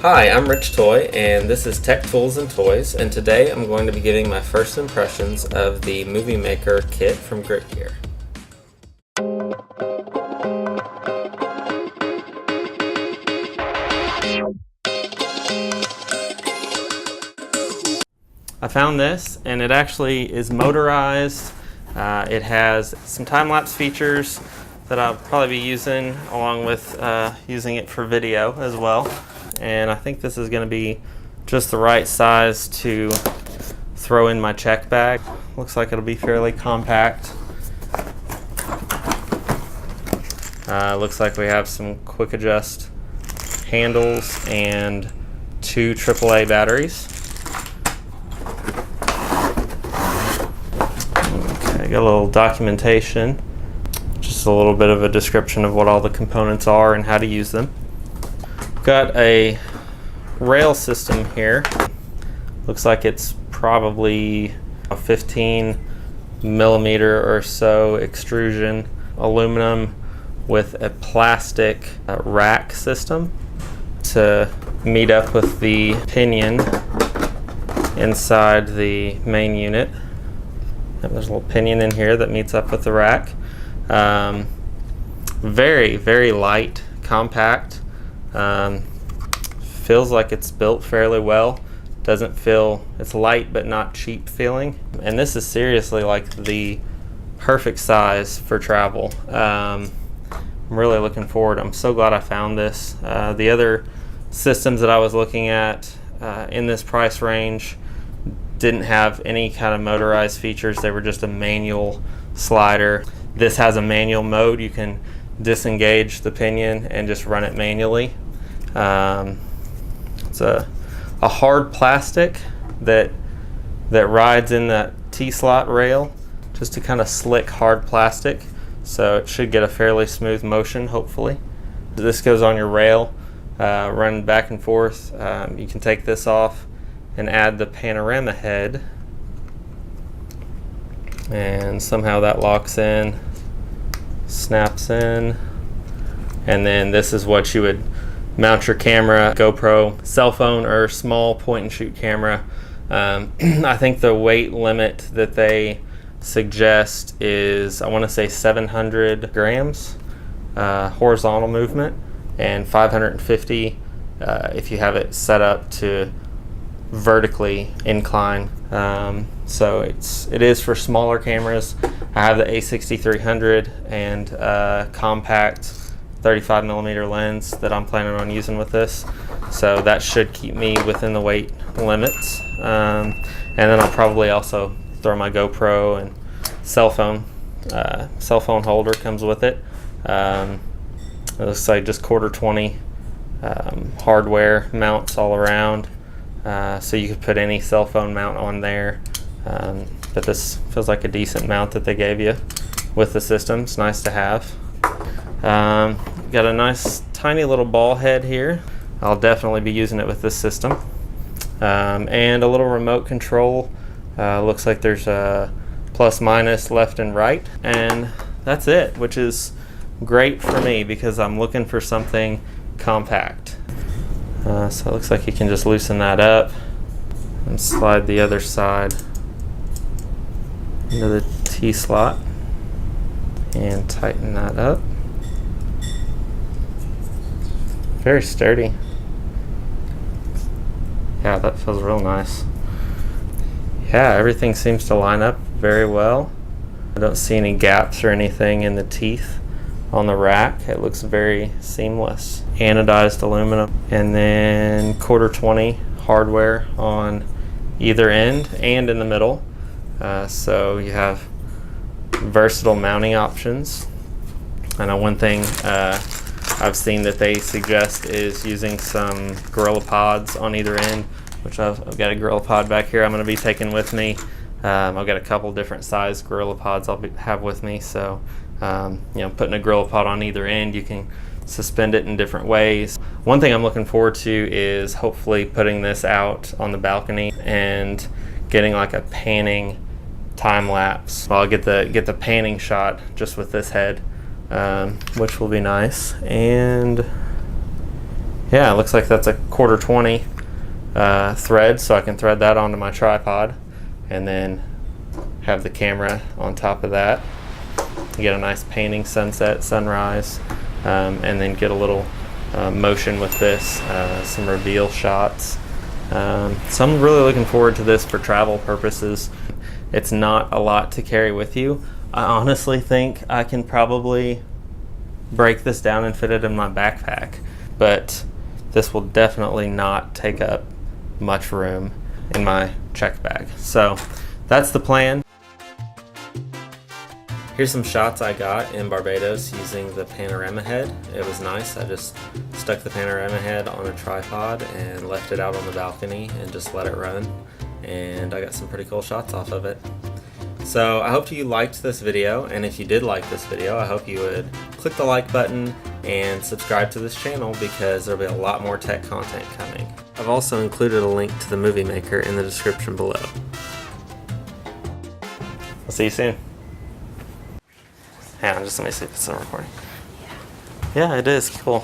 Hi, I'm Rich Toy, and this is Tech Tools and Toys, and today I'm going to be giving my first impressions of the Movie Maker kit from Grip Gear. I found this, and it actually is motorized. It has some time-lapse features that I'll probably be using, along with using it for video as well. And I think this is going to be just the right size to throw in my check bag. Looks like it'll be fairly compact. Looks like we have some quick adjust handles and 2 AAA batteries. Okay, got a little documentation, just a little bit of a description of what all the components are and how to use them. Got a rail system here. Looks like it's probably a 15 millimeter or so extrusion aluminum with a plastic rack system to meet up with the pinion inside the main unit. There's a little pinion in here that meets up with the rack. Very, very light, compact. Feels like it's built fairly well. Doesn't feel, it's light but not cheap feeling. And this is seriously like the perfect size for travel. I'm really looking forward. I'm so glad I found this. The other systems that I was looking at in this price range didn't have any kind of motorized features. They were just a manual slider. This has a manual mode. You can disengage the pinion and just run it manually. It's a hard plastic that rides in that T-slot rail, just a kind of slick hard plastic, so it should get a fairly smooth motion, hopefully. This goes on your rail, running back and forth. You can take this off and add the panorama head, and somehow that locks in, snaps in, and then this is what you would mount your camera, GoPro, cell phone, or small point and shoot camera. I think the weight limit that they suggest is, I want to say 700 grams horizontal movement, and 550 if you have it set up to vertically incline. So it is for smaller cameras. I have the A6300 and compact 35 millimeter lens that I'm planning on using with this, so that should keep me within the weight limits. And then I'll probably also throw my GoPro and cell phone holder comes with it. It looks like just 1/4 20 hardware mounts all around, so you could put any cell phone mount on there. But this feels like a decent mount that they gave you with the system. It's nice to have. Got a nice tiny little ball head here. I'll definitely be using it with this system. And a little remote control. Looks like there's a plus minus left and right, and that's it, which is great for me because I'm looking for something compact. So it looks like you can just loosen that up and slide the other side into the T-slot and tighten that up. Very sturdy. Yeah, that feels real nice. Yeah, everything seems to line up very well. I don't see any gaps or anything in the teeth on the rack. It looks very seamless. Anodized aluminum, and then 1/4 20 hardware on either end and in the middle. So you have versatile mounting options. I know one thing I've seen that they suggest is using some Gorilla Pods on either end, which I've got a Gorilla Pod back here I'm going to be taking with me. I've got a couple different size Gorilla Pods have with me, so putting a Gorilla Pod on either end, you can suspend it in different ways. One thing I'm looking forward to is hopefully putting this out on the balcony and getting like a panning time lapse. Well, I'll get the panning shot just with this head, which will be nice. And Yeah, it looks like that's a 1/4 20 thread, so I can thread that onto my tripod and then have the camera on top of that. Get a nice painting, sunset, sunrise, and then get a little motion with this, some reveal shots. So I'm really looking forward to this for travel purposes. It's not a lot to carry with you. I honestly think I can probably break this down and fit it in my backpack, but this will definitely not take up much room in my check bag. So that's the plan. Here's some shots I got in Barbados using the panorama head. It was nice. I just stuck the panorama head on a tripod and left it out on the balcony and just let it run. And I got some pretty cool shots off of it. So I hope you liked this video, and if you did like this video, I hope you would click the like button and subscribe to this channel because there'll be a lot more tech content coming. I've also included a link to the movie maker in the description below. I'll see you soon. Hang on, just let me see if it's still recording. Yeah, it is. Cool.